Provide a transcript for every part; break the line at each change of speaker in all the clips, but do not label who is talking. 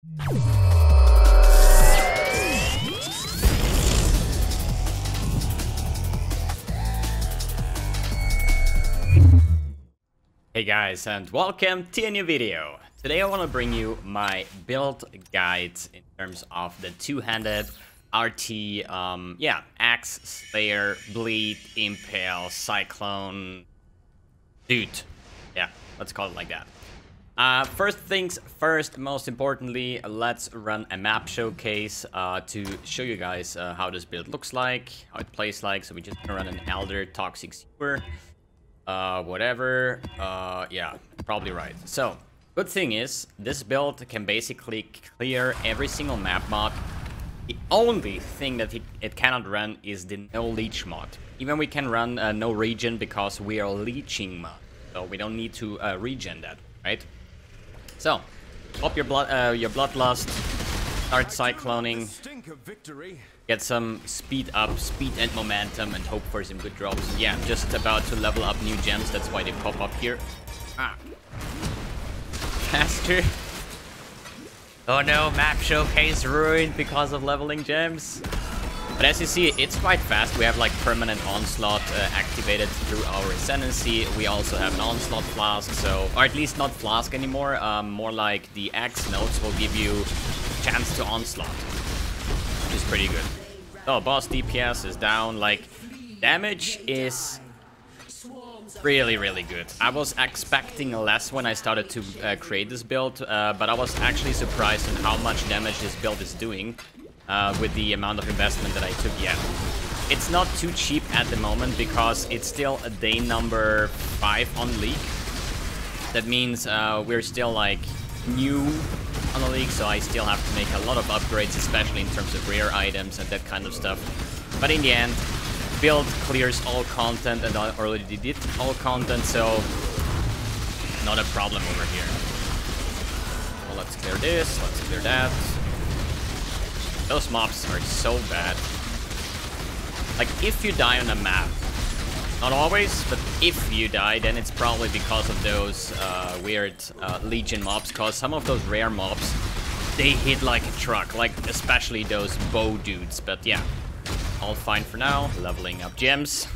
Hey guys, and welcome to a new video. Today I want to bring you my build guide in terms of the two-handed RT, Axe, Slayer, Bleed, Impale, Cyclone, dude. Yeah, let's call it like that. First things first, most importantly, let's run a map showcase to show you guys how this build looks like, how it plays like. So we just gonna run an Elder Toxic Sewer. Yeah, probably right. So, good thing is, this build can basically clear every single map mod. The only thing that it cannot run is the no leech mod. Even we can run no regen because we are leeching mod. So we don't need to regen that, right? So, pop your bloodlust, start cycloning, get some speed up, speed and momentum, and hope for some good drops. Yeah, just about to level up new gems, that's why they pop up here. Faster. Oh no, map showcase ruined because of leveling gems. But as you see, it's quite fast. We have like permanent onslaught activated through our Ascendancy. We also have an onslaught flask, so, or at least not flask anymore, more like the X nodes will give you chance to onslaught, which is pretty good. So boss DPS is down, like damage is really good. I was expecting less when I started to create this build, but I was actually surprised on how much damage this build is doing with the amount of investment that I took. Yeah, it's not too cheap at the moment because it's still a day number 5 on League. That means we're still like new on the League, so I still have to make a lot of upgrades, especially in terms of rare items and that kind of stuff. But in the end, build clears all content, and I already did all content, so not a problem over here. Well, let's clear this, let's clear that. Those mobs are so bad. Like, if you die on a map, not always, but if you die, then it's probably because of those weird Legion mobs, because some of those rare mobs, they hit like a truck, like especially those bow dudes. But yeah, all fine for now. Leveling up gems.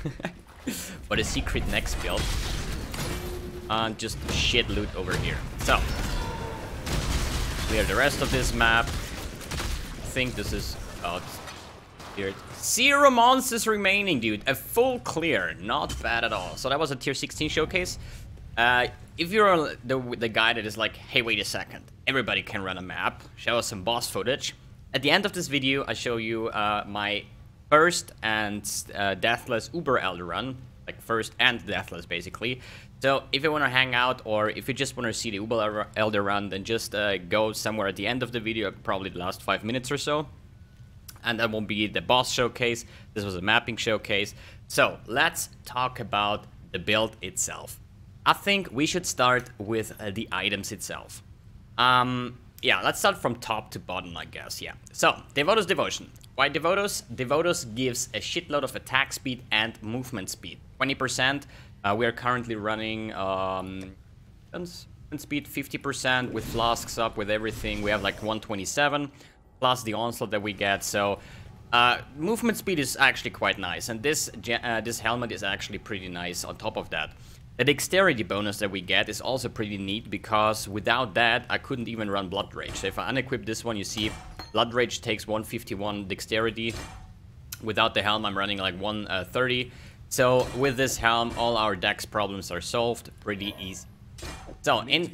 But a secret next build. Just shit loot over here. So, clear the rest of this map. I think this is about cleared. 0 monsters remaining, dude. A full clear. Not bad at all. So that was a tier 16 showcase. If you're the guy that is like, hey, wait a second, everybody can run a map, show us some boss footage. At the end of this video, I show you my first and Deathless Uber Elder run. Like first and Deathless, basically. So if you want to hang out, or if you just want to see the Uber Elder run, then just go somewhere at the end of the video, probably the last 5 minutes or so. And that will be the boss showcase. This was a mapping showcase. So let's talk about the build itself. I think we should start with the items itself. Yeah, let's start from top to bottom, I guess. Yeah. So Devoto's Devotion. Why Devoto's? Devoto's gives a shitload of attack speed and movement speed. 20%. We are currently running speed 50% with Flasks up, with everything. We have like 127 plus the onslaught that we get. So movement speed is actually quite nice, and this helmet is actually pretty nice on top of that. The dexterity bonus that we get is also pretty neat, because without that I couldn't even run Blood Rage. So if I unequip this one, you see Blood Rage takes 151 dexterity. Without the helm I'm running like 130. So with this helm, all our dex problems are solved pretty easy. So in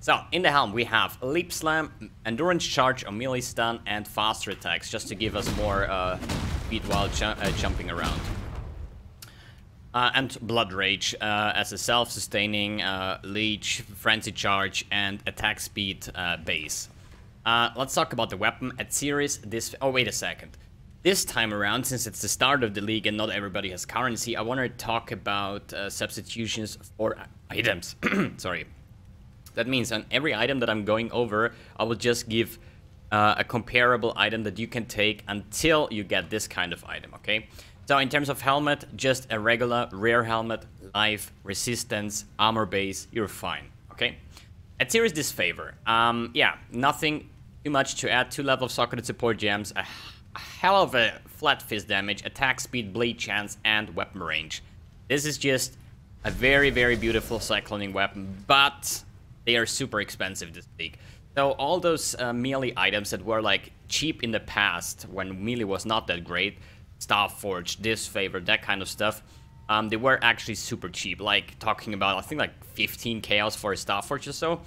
So in the helm we have Leap Slam, Endurance Charge, or melee stun, and faster attacks, just to give us more speed while jumping around. And Blood Rage as a self-sustaining leech, frenzy charge, and attack speed base. Let's talk about the weapon. At series, this... Oh, wait a second. This time around, since it's the start of the league and not everybody has currency, I want to talk about substitutions for items. Sorry. That means on every item that I'm going over, I will just give a comparable item that you can take until you get this kind of item, okay? So in terms of helmet, just a regular rare helmet, life, resistance, armor base, you're fine, Okay. At Serious Disfavor. Yeah, nothing too much to add. 2 level of socketed support gems. A hell of a flat fist damage, attack speed, bleed chance, and weapon range. This is just a very, very beautiful cycloning weapon, but they are super expensive this week. So all those melee items that were like cheap in the past when melee was not that great, Starforge, Disfavor, that kind of stuff, they were actually super cheap. Like talking about, I think like 15 chaos for a Starforge or so.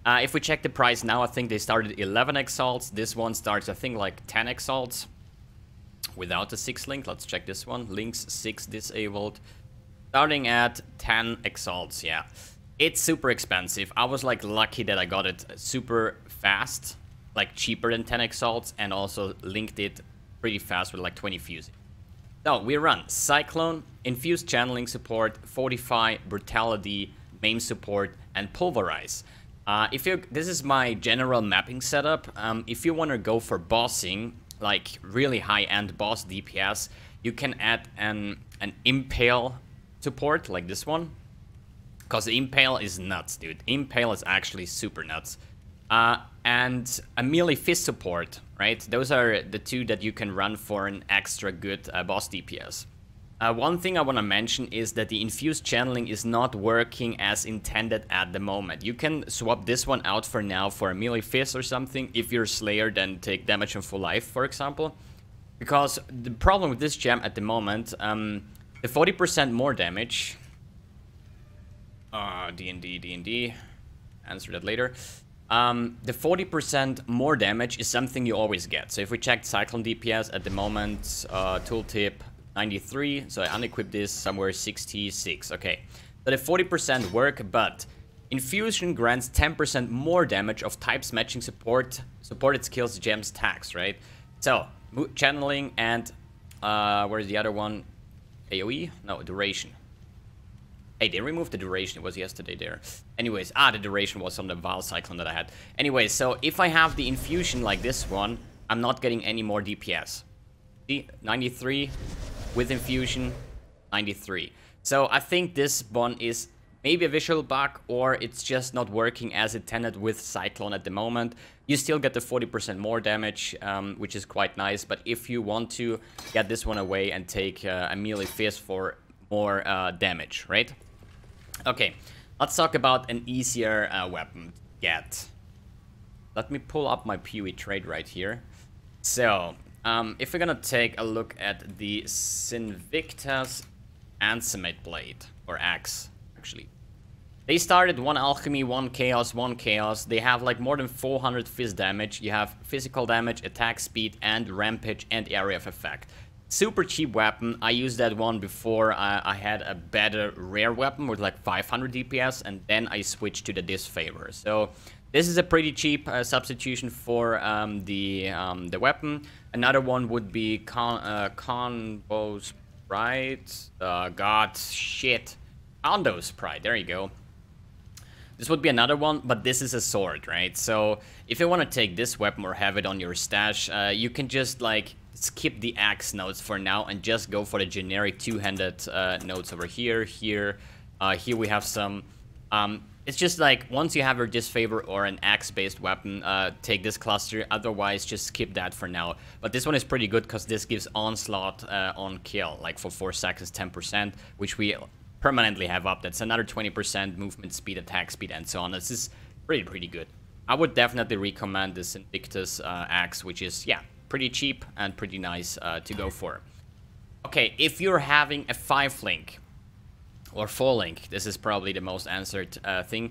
If we check the price now, I think they started 11 exalts. This one starts, I think, like 10 exalts without the 6 link. Let's check this one. Links 6 disabled. Starting at 10 exalts, yeah. It's super expensive. I was like lucky that I got it super fast, like cheaper than 10 exalts, and also linked it pretty fast with like 20 fusing. So we run Cyclone, Infused Channeling Support, Fortify, Brutality, Maim Support, and Pulverize. This is my general mapping setup. If you want to go for bossing, like really high-end boss DPS, you can add an Impale support like this one, because the Impale is nuts, dude. Impale is actually super nuts. And a melee fist support, right? Those are the 2 that you can run for an extra good boss DPS. One thing I want to mention is that the infused channeling is not working as intended at the moment. You can swap this one out for now for a melee fist or something if you're Slayer, then take damage on full life, for example. Because the problem with this gem at the moment, the 40% more damage... D&D. Answer that later. The 40% more damage is something you always get. So if we check Cyclone DPS at the moment, tooltip 93. So I unequip this somewhere 66. Okay. So the 40% work, but Infusion grants 10% more damage of types matching supported skills, gems, tags, right? So channeling and where's the other one? AoE? No, duration. Hey, they removed the duration. It was yesterday there. Anyways, the duration was on the Vile Cyclone that I had. Anyways, so if I have the infusion like this one, I'm not getting any more DPS. See, 93 with infusion, 93. So I think this one is maybe a visual bug, or it's just not working as intended with Cyclone at the moment. You still get the 40% more damage, which is quite nice. But if you want to get this one away and take a melee fist for more damage, right? Okay, let's talk about an easier weapon to get. Let me pull up my PoE trade right here. So, if we're gonna take a look at the Sinvicta's Ancimate Blade, or Axe, actually. They started 1 alchemy, 1 chaos, 1 chaos. They have like more than 400 fizz damage. You have physical damage, attack speed, and rampage, and area of effect. Super cheap weapon. I used that one before I had a better rare weapon with like 500 DPS, and then I switched to the Disfavor. So this is a pretty cheap substitution for the weapon. Another one would be Convo's Pride. Condo's Pride. There you go. This would be another one, but this is a sword, right? So if you want to take this weapon or have it on your stash, you can just like skip the axe notes for now and just go for the generic two-handed notes over here. Here we have some. It's just like once you have your Disfavor or an axe-based weapon, take this cluster. Otherwise, just skip that for now. But this one is pretty good because this gives onslaught on kill, like for 4 seconds, 10%, which we permanently have up. That's another 20% movement speed, attack speed, and so on. This is pretty good. I would definitely recommend this Invictus axe, which is, yeah, pretty cheap and pretty nice to go for. Okay, if you're having a 5-link or 4-link, this is probably the most answered thing.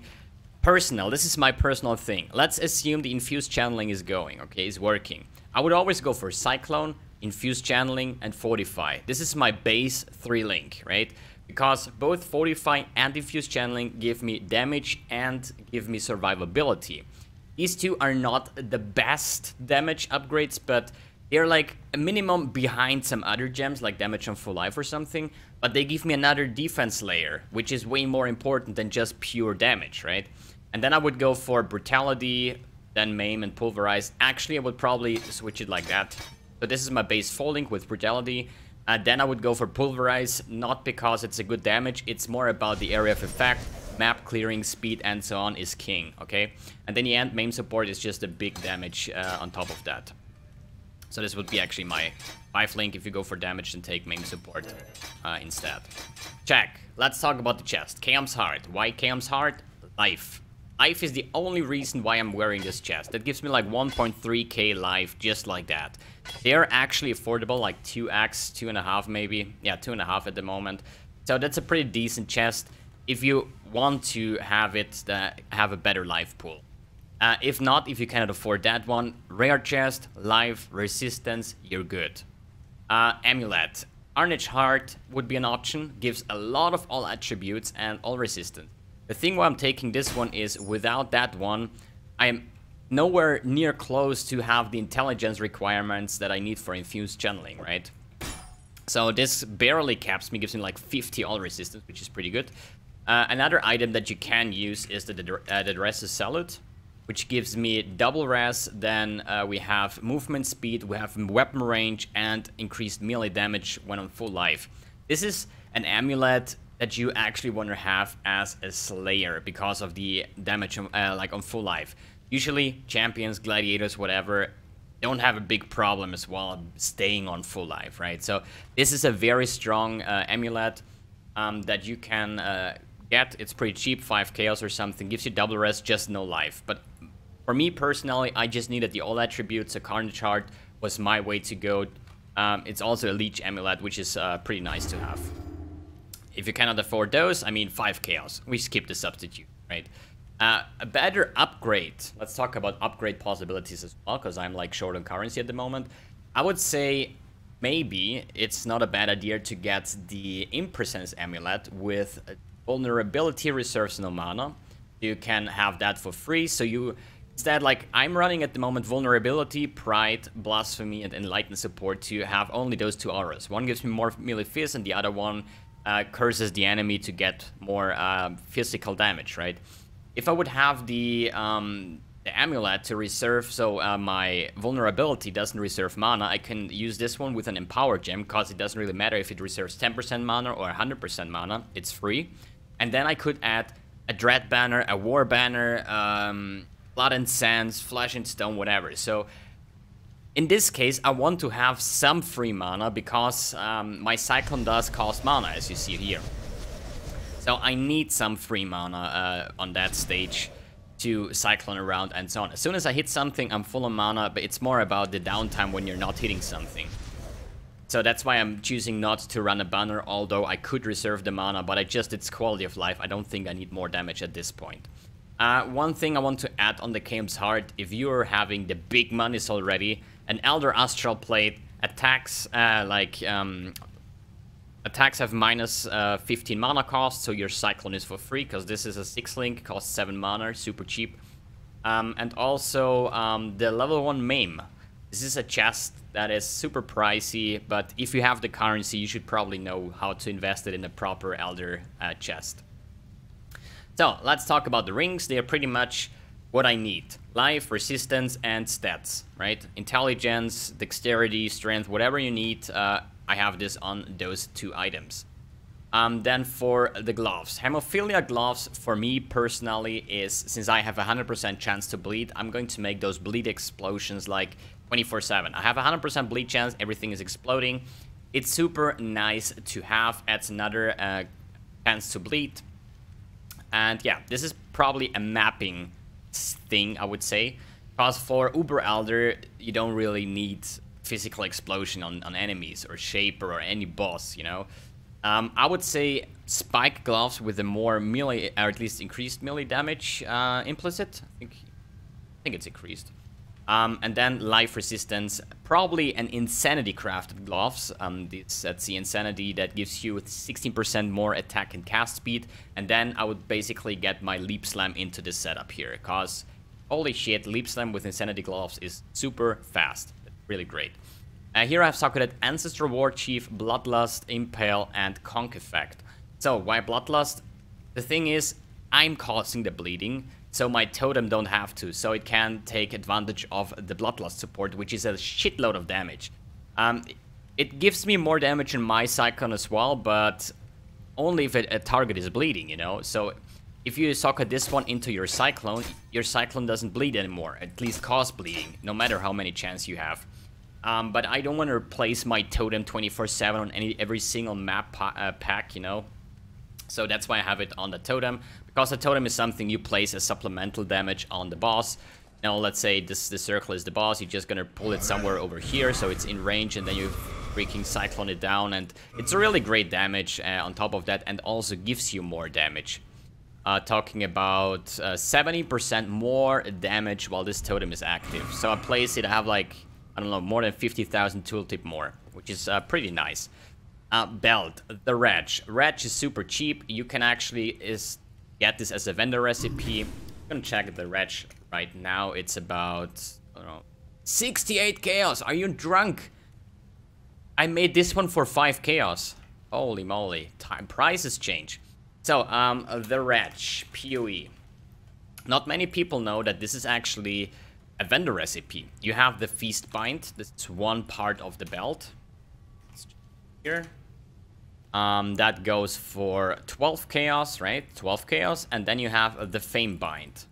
Personal, this is my personal thing. Let's assume the infused channeling is going, okay, is working. I would always go for Cyclone, infused channeling, and Fortify. This is my base 3-link, right? Because both Fortify and infused channeling give me damage and give me survivability. These two are not the best damage upgrades, but they're like a minimum behind some other gems, like damage on full life or something. But they give me another defense layer, which is way more important than just pure damage, right? And then I would go for Brutality, then Maim and Pulverize. Actually, I would probably switch it like that. So this is my base 4-link with Brutality. Then I would go for Pulverize, not because it's a good damage, it's more about the area of effect. map clearing speed and so on is king, okay? And then the end main support is just a big damage on top of that. So this would be actually my 5 link. If you go for damage, then take main support instead. Check. Let's talk about the chest. Chaos Heart. Why Chaos Heart? Life. Life is the only reason why I'm wearing this chest. That gives me like 1.3k life, just like that. They're actually affordable, like 2x, 2.5 maybe. Yeah, 2.5 at the moment. So that's a pretty decent chest if you want to have it, have a better life pool. If not, if you cannot afford that one, rare chest, life, resistance, you're good. Amulet. Arnage Heart would be an option, gives a lot of all attributes and all resistance. The thing why I'm taking this one is without that one, I am nowhere near close to have the intelligence requirements that I need for infused channeling, right? So this barely caps me, gives me like 50 all resistance, which is pretty good. Another item that you can use is the Res Salute, which gives me double res. Then we have movement speed, we have weapon range, and increased melee damage when on full life. This is an amulet that you actually want to have as a slayer because of the damage like on full life. Usually champions, gladiators, whatever, don't have a big problem as well staying on full life, right? So this is a very strong amulet that you can get. It's pretty cheap, 5 chaos or something, gives you double res, just no life. But for me personally, I just needed the all attributes, so Carnage Heart was my way to go. It's also a leech amulet, which is pretty nice to have. If you cannot afford those, I mean 5 chaos. We skip the substitute, right? A better upgrade. Let's talk about upgrade possibilities as well, because I'm like short on currency at the moment. I would say maybe it's not a bad idea to get the Impresence amulet with vulnerability reserves no mana. You can have that for free, so you instead, like I'm running at the moment, vulnerability, pride, blasphemy, and enlighten support to have only those 2 auras. One gives me more melee fizz, and the other one curses the enemy to get more physical damage, right? If I would have the amulet to reserve, so my vulnerability doesn't reserve mana, I can use this one with an Empower gem, because it doesn't really matter if it reserves 10% mana or 100% mana, it's free. And then I could add a Dread Banner, a War Banner, Blood and Sands, Flesh and Stone, whatever. So in this case, I want to have some free mana because my Cyclone does cost mana, as you see here. So I need some free mana on that stage to Cyclone around and so on. As soon as I hit something, I'm full of mana, but it's more about the downtime when you're not hitting something. So that's why I'm choosing not to run a banner, although I could reserve the mana, but it's quality of life. I don't think I need more damage at this point. One thing I want to add on the Chaos Heart, if you're having the big monies already, an Elder Astral Plate attacks attacks have minus 15 mana cost, so your Cyclone is for free, because this is a 6 link, costs 7 mana, super cheap. And also the level 1 Maim. This is a chest that is super pricey, but if you have the currency, you should probably know how to invest it in a proper Elder chest. So, let's talk about the rings. They are pretty much what I need. Life, resistance, and stats, right? Intelligence, dexterity, strength, whatever you need, I have this on those 2 items. Then for the gloves. Hemophilia gloves, for me personally, is, since I have 100% chance to bleed, I'm going to make those bleed explosions like 24/7. I have 100% bleed chance, everything is exploding. It's super nice to have, adds another chance to bleed. And yeah, this is probably a mapping thing, I would say. Because for Uber Elder, you don't really need physical explosion on enemies or Shaper or any boss, you know. I would say spike gloves with a more melee, or at least increased melee damage implicit. I think it's increased. And then life resistance, probably an Insanity crafted gloves. That's the Insanity that gives you 16% more attack and cast speed. And then I would basically get my Leap Slam into this setup here, because holy shit, Leap Slam with Insanity gloves is super fast. Really great. Here I have socketed Ancestral War Chief, Bloodlust, Impale, and Conk Effect. So why Bloodlust? The thing is, I'm causing the bleeding, so my totem don't have to, so it can take advantage of the Bloodlust support, which is a shitload of damage. It gives me more damage in my Cyclone as well, but only if a target is bleeding, you know? So if you socket this one into your Cyclone doesn't bleed anymore, at least cause bleeding, no matter how many chance you have. But I don't want to replace my totem 24/7 on every single map pack, you know. So that's why I have it on the totem, because the totem is something you place as supplemental damage on the boss. Now, let's say the circle is the boss, you're just gonna pull it somewhere over here, so it's in range, and then you freaking Cyclone it down, and it's a really great damage on top of that, and also gives you more damage. Talking about 70% more damage while this totem is active. So I place it, I have like, I don't know, more than 50,000 tooltip more, which is pretty nice. Belt, the Wretch. Wretch is super cheap. You can actually get this as a vendor recipe. I'm gonna check the Wretch right now. It's about, I don't know, 68 chaos. Are you drunk? I made this one for 5 chaos. Holy moly. Prices change. So, the Wretch, PoE. Not many people know that this is actually a vendor recipe. You have the Feast Bind. This is one part of the belt. Here. That goes for 12 chaos, right? 12 chaos. And then you have the Fame Bind.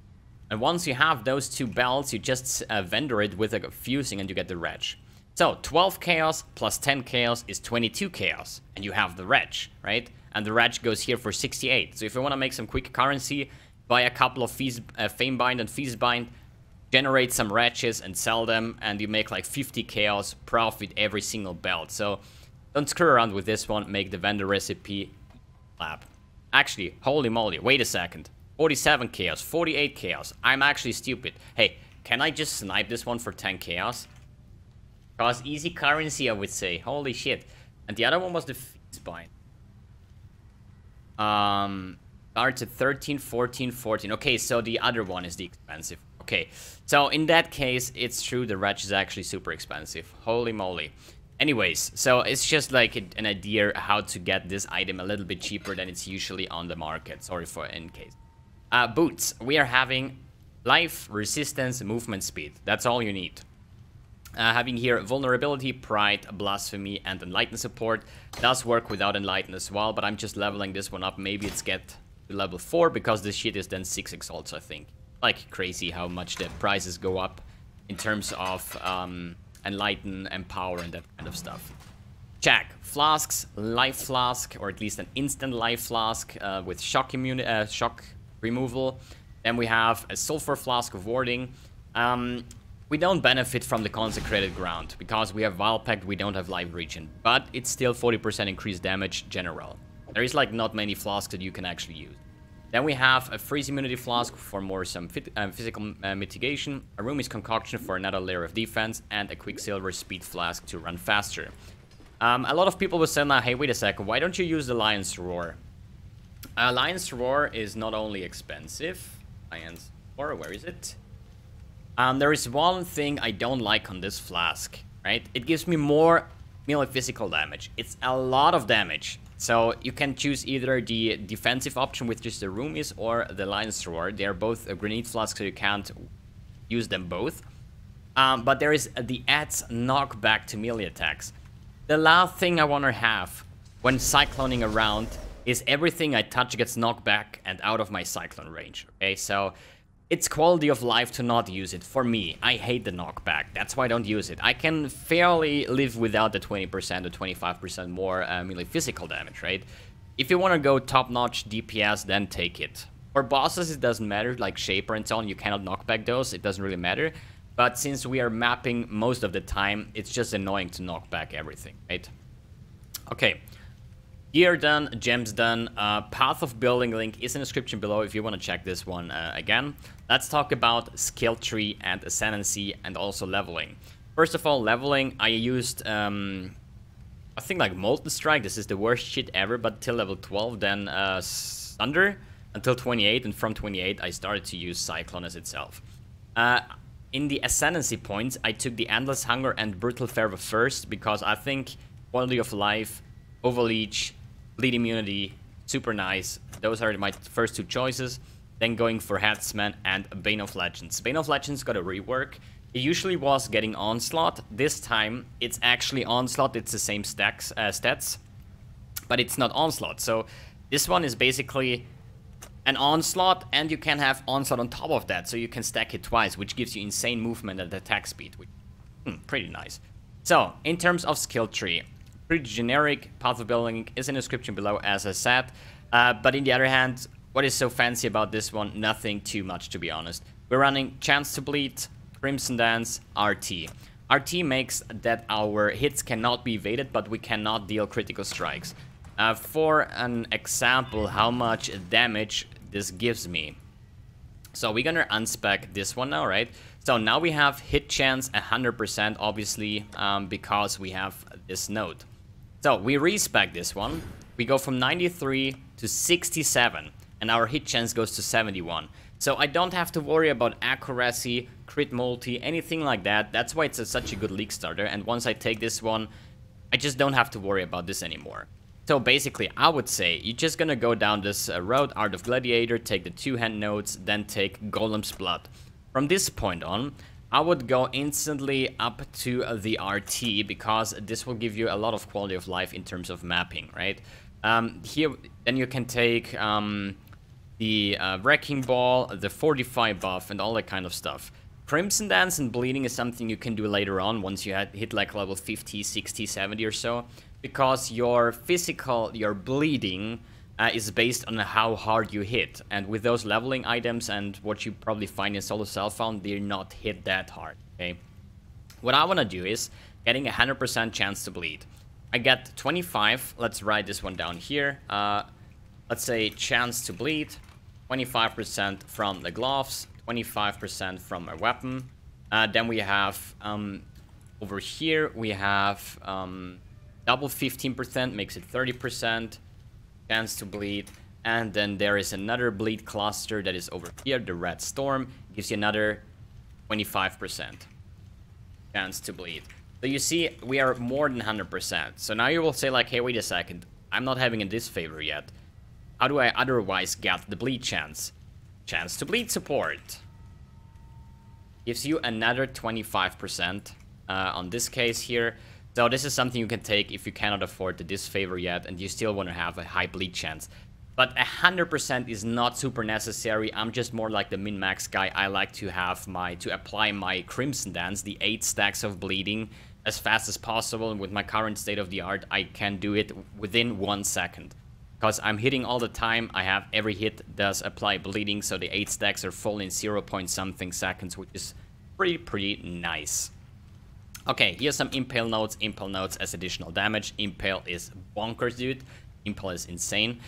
And once you have those two belts, you just vendor it with a fusing and you get the Wretch. So 12 chaos plus 10 chaos is 22 chaos. And you have the Wretch, right? And the Wretch goes here for 68. So if you want to make some quick currency, buy a couple of Fame Bind and Feast Bind, generate some Wretches and sell them, and you make like 50 chaos profit every single belt. So don't screw around with this one, make the vendor recipe lab. Actually, holy moly, wait a second. 47 chaos, 48 chaos. I'm actually stupid. Hey, can I just snipe this one for 10 chaos? Cause easy currency, I would say. Holy shit. And the other one was the Feast Bind. Starts at 13, 14, 14. Okay, so the other one is the expensive. Okay, so in that case, it's true, the Wretch is actually super expensive. Holy moly. Anyways, so it's just like an idea how to get this item a little bit cheaper than it's usually on the market. Sorry for in case. Boots. We are having life, resistance, movement speed. That's all you need. Having here vulnerability, pride, blasphemy, and enlighten support. Does work without enlighten as well, but I'm just leveling this one up. Maybe it's get to level 4 because this shit is then 6 exalts, I think. Like crazy how much the prices go up in terms of enlighten, empower, and that kind of stuff. Check. Flasks, life flask, or at least an instant life flask with shock removal. Then we have a sulfur flask of warding. We don't benefit from the consecrated ground because we have Vile Pact, we don't have life regen, but it's still 40% increased damage general. There is like not many flasks that you can actually use. Then we have a freeze immunity flask for more some physical mitigation, a Rumi's concoction for another layer of defense, and a quicksilver speed flask to run faster. A lot of people will say now, hey, wait a second, why don't you use the Lion's Roar? Lion's Roar is not only expensive. Lion's Roar, where is it? There is one thing I don't like on this flask, right? It gives me more melee physical damage. It's a lot of damage. So you can choose either the defensive option with just the Roomies or the Lion's Roar. They are both a grenade flask, so you can't use them both. But there is the adds knockback to melee attacks. The last thing I want to have when cycloning around is everything I touch gets knocked back and out of my cyclone range. Okay, so it's quality of life to not use it. For me, I hate the knockback. That's why I don't use it. I can fairly live without the 20% or 25% more melee physical damage, right? If you want to go top-notch DPS, then take it. For bosses, it doesn't matter, like Shaper and so on, you cannot knock back those, it doesn't really matter. But since we are mapping most of the time, it's just annoying to knock back everything, right? Okay. Gear done, gems done, path of building link is in the description below if you want to check this one again. Let's talk about skill tree and ascendancy and also leveling. First of all, leveling, I used, I think like Molten Strike, this is the worst shit ever, but till level 12, then Thunder until 28, and from 28 I started to use Cyclone as itself. In the Ascendancy Points, I took the Endless Hunger and Brutal Fervor first, because I think quality of life, Overleech, Bleed Immunity, super nice. Those are my first two choices. Then going for Headsman and Bane of Legends. Bane of Legends got a rework. It usually was getting Onslaught. This time, it's actually Onslaught. It's the same stats, but it's not Onslaught. So this one is basically an Onslaught, and you can have Onslaught on top of that, so you can stack it twice, which gives you insane movement and attack speed, which pretty nice. So, in terms of skill tree, pretty generic. PoB Link is in the description below, as I said. But in the other hand, what is so fancy about this one? Nothing too much, to be honest. We're running Chance to Bleed, Crimson Dance, RT. RT makes that our hits cannot be evaded, but we cannot deal critical strikes. For an example, how much damage this gives me. So we're gonna unspec this one now, right? So now we have hit chance 100%, obviously, because we have this node. So we respec this one. We go from 93 to 67, and our hit chance goes to 71. So I don't have to worry about accuracy, crit multi, anything like that. That's why it's such a good league starter. And once I take this one, I just don't have to worry about this anymore. So basically, I would say you're just gonna go down this road, Art of Gladiator, take the 2-hand nodes, then take Golem's Blood. From this point on, I would go instantly up to the RT, because this will give you a lot of quality of life in terms of mapping, right? Here, then you can take the Wrecking Ball, the Fortify buff, and all that kind of stuff. Crimson Dance and Bleeding is something you can do later on, once you hit like level 50, 60, 70 or so. Because your physical, your bleeding is based on how hard you hit. And with those leveling items and what you probably find in Solo Self-Found, they're not hit that hard, okay? What I want to do is getting 100% chance to bleed. I get 25, let's write this one down here. Let's say chance to bleed, 25% from the gloves, 25% from a weapon. Then we have, over here, we have... double 15% makes it 30%, chance to bleed, and then there is another bleed cluster that is over here, the Red Storm, gives you another 25% chance to bleed. So you see, we are more than 100%. So now you will say like, hey, wait a second, I'm not having a disfavor yet. How do I otherwise get the bleed chance? Chance to bleed support. Gives you another 25% on this case here. So this is something you can take if you cannot afford the disfavor yet and you still want to have a high bleed chance. But 100% is not super necessary. I'm just more like the min-max guy. I like to have to apply my Crimson Dance, the 8 stacks of bleeding, as fast as possible. And with my current state of the art, I can do it within 1 second. Because I'm hitting all the time, I have every hit does apply bleeding, so the 8 stacks are full in 0 point something seconds, which is pretty nice. Okay, here's some Impale nodes as additional damage. Impale is bonkers, dude. Impale is insane.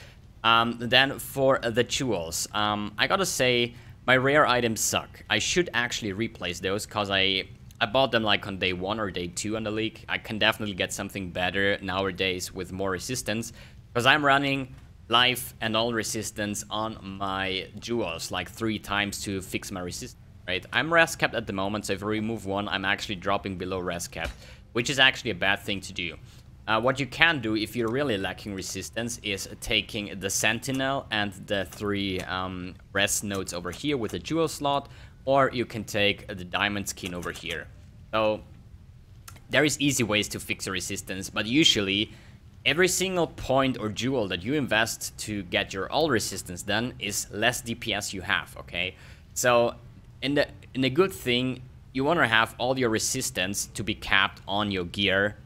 Then for the jewels, I gotta say, my rare items suck. I should actually replace those, because I bought them like on day 1 or day 2 on the league. I can definitely get something better nowadays with more resistance, because I'm running life and all resistance on my jewels like 3 times to fix my resistance. Right? I'm res capped at the moment, so if I remove 1, I'm actually dropping below res cap, which is actually a bad thing to do. What you can do if you're really lacking resistance is taking the Sentinel and the 3 res nodes over here with a jewel slot, or you can take the diamond skin over here. So there is easy ways to fix your resistance, but usually every single point or jewel that you invest to get your all resistance done is less DPS you have, okay? So in the good thing, you want to have all your resistance to be capped on your gear,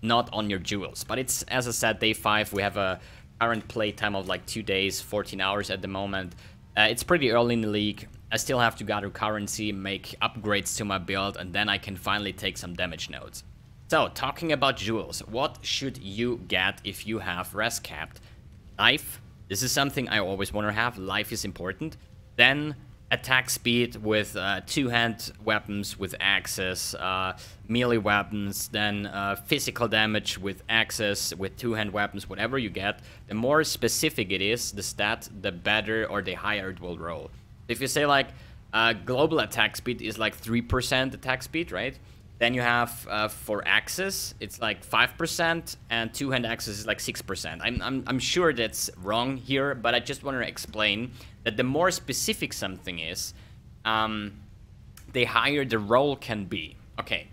not on your jewels. But it's, as I said, day 5. We have a current play time of like 2 days, 14 hours at the moment. It's pretty early in the league. I still have to gather currency, make upgrades to my build, and then I can finally take some damage nodes. So, talking about jewels, what should you get if you have res capped? Life. This is something I always want to have. Life is important. Then attack speed with 2-hand weapons with axes, melee weapons, then physical damage with axes, with 2-hand weapons, whatever you get. The more specific it is, the stat, the better or the higher it will roll. If you say like global attack speed is like 3% attack speed, right? Then you have for axes, it's like 5%, and 2-hand axes is like 6%. I'm sure that's wrong here, but I just want to explain that the more specific something is, the higher the roll can be. Okay,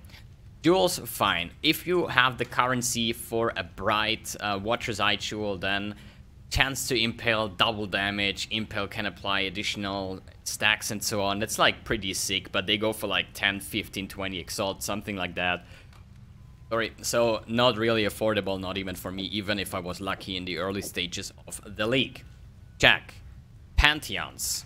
jewels, fine. If you have the currency for a bright Watcher's Eye jewel, then chance to impale double damage, impale can apply additional stacks and so on. That's like pretty sick, but they go for like 10, 15, 20 exalt, something like that. Sorry, so not really affordable, not even for me, even if I was lucky in the early stages of the league. Jack, Pantheons.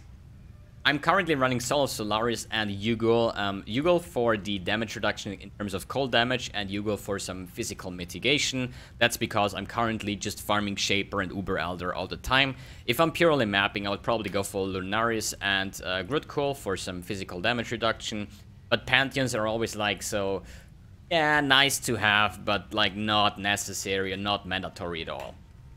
I'm currently running Solo Solaris and Yugul. Yugul for the damage reduction in terms of cold damage and Yugul for some physical mitigation. That's because I'm currently just farming Shaper and Uber Elder all the time. If I'm purely mapping, I would probably go for Lunaris and Grutcool for some physical damage reduction. But Pantheons are always like, so, yeah, nice to have, but like not necessary and not mandatory at all.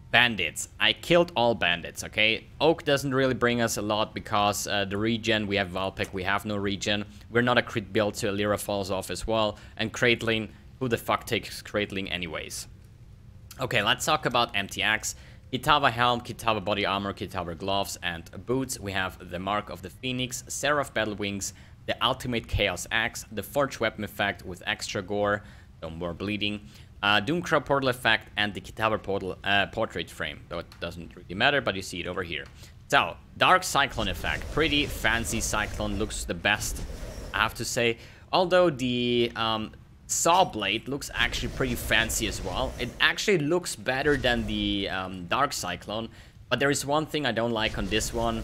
Bandits. I killed all bandits, okay? Oak doesn't really bring us a lot because the regen, we have Valpec, we have no regen. We're not a crit build, so Lyra falls off as well. And Cratling, who the fuck takes Cratling anyways? Okay, let's talk about MTX. Kitava Helm, Kitava Body Armor, Kitava Gloves, and Boots. We have the Mark of the Phoenix, Seraph Battle Wings, the Ultimate Chaos Axe, the Forge Weapon Effect with extra gore, no more bleeding. Doomcrow Portal Effect and the Kitava Portrait Frame. Though it doesn't really matter, but you see it over here. So, Dark Cyclone Effect. Pretty fancy Cyclone. Looks the best, I have to say. Although the Saw Blade looks actually pretty fancy as well. It actually looks better than the Dark Cyclone. But there is one thing I don't like on this one.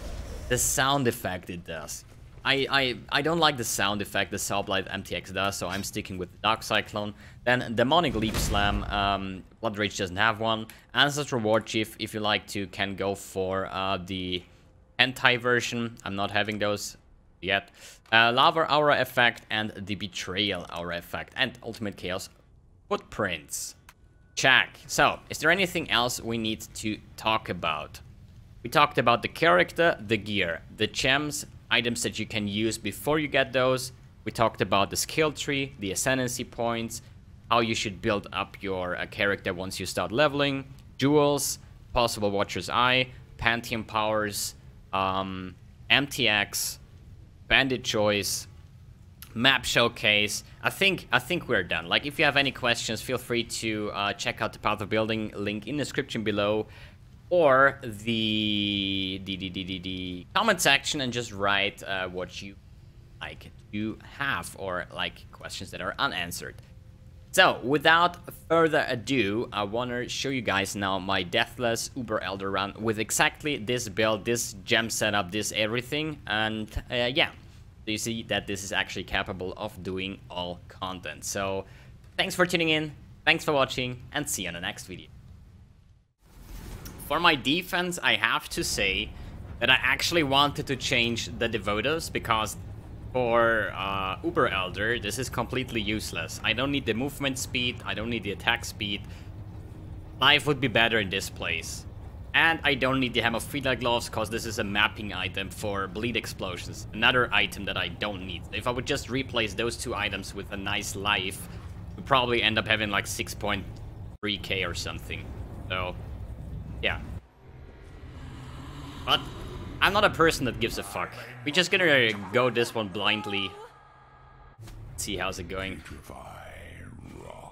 The sound effect it does. I don't like the sound effect the Saw Blade MTX does, so I'm sticking with the Dark Cyclone. Then Demonic Leap Slam, Blood Rage doesn't have one. Ancestral Warchief, if you like to, can go for the Hentai version. I'm not having those yet. Lava Aura Effect and the Betrayal Aura Effect. And Ultimate Chaos Footprints. Check. So, is there anything else we need to talk about? We talked about the character, the gear, the gems, items that you can use before you get those. We talked about the skill tree, the Ascendancy Points, how you should build up your character once you start leveling, jewels, possible Watcher's Eye, Pantheon powers, MTX, Bandit choice, map showcase. I think we're done. Like, if you have any questions, feel free to check out the Path of Building link in the description below, or the comment section, and just write what you like to have, or like questions that are unanswered. So, without further ado, I want to show you guys now my Deathless Uber Elder run with exactly this build, this gem setup, this everything, and yeah, so you see that this is actually capable of doing all content. So, thanks for tuning in, thanks for watching, and see you in the next video. For my defense, I have to say that I actually wanted to change the Devotos, because for Uber Elder, this is completely useless. I don't need the movement speed, I don't need the attack speed. Life would be better in this place. And I don't need the Hemophila Gloves, because this is a mapping item for Bleed Explosions. Another item that I don't need. If I would just replace those two items with a nice life, we'd probably end up having like 6.3k or something. So, yeah. But I'm not a person that gives a fuck. We're just gonna go this one blindly. See how's it going.
Rot,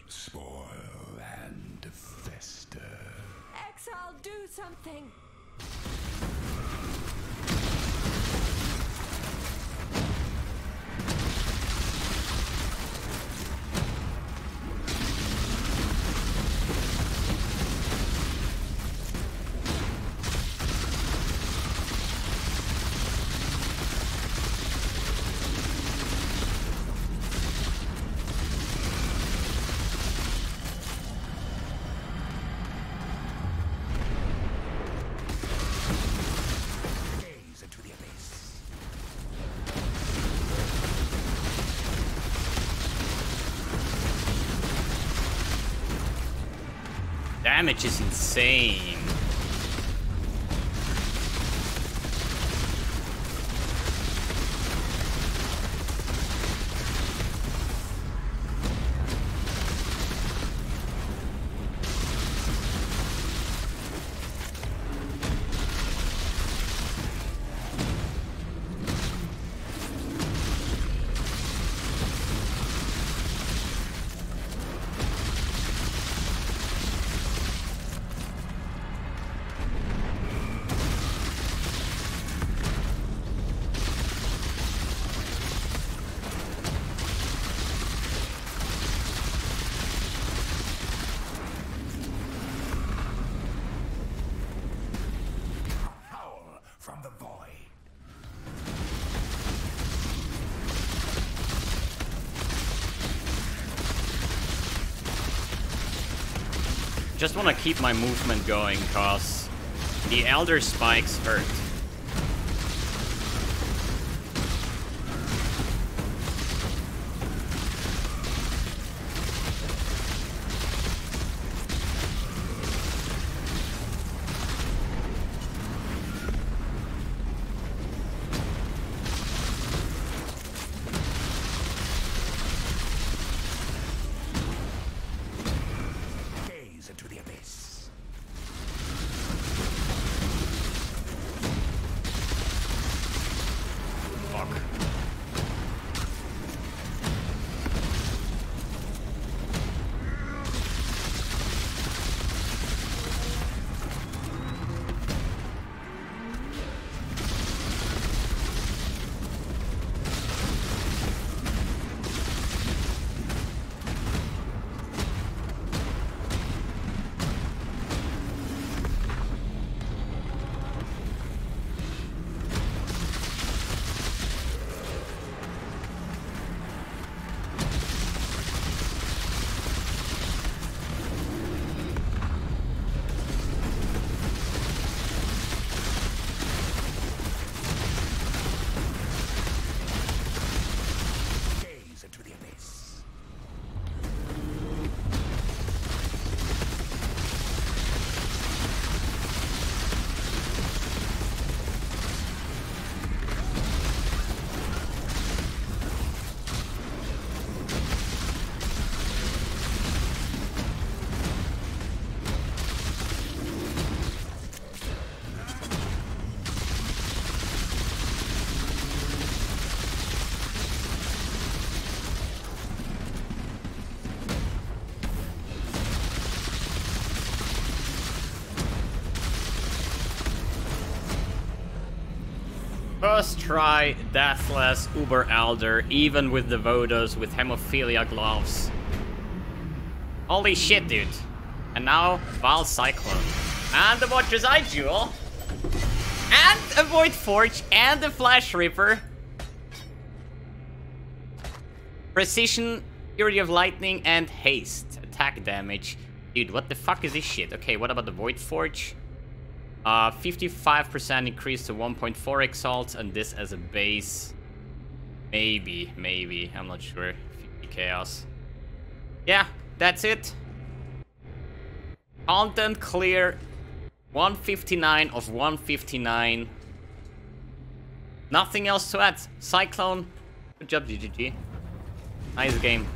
spoil, and fester.
Exile, do something!
Damage is insane. just want to keep my movement going, cause the Elder Spikes hurt. First try, Deathless, Uber Elder, even with the Vodos with Hemophilia gloves. Holy shit, dude. And now, Val Cyclone. And the Watcher's Eye Jewel. And a Void Forge, and the Flash Ripper. Precision, Fury of Lightning, and Haste. Attack damage. Dude, what the fuck is this shit? Okay, what about the Void Forge? 55% increase to 1.4 Exalt, and this as a base. Maybe, I'm not sure. 50 Chaos. Yeah, that's it. Content clear. 159 of 159. Nothing else to add. Cyclone, good job, GGG. Nice game.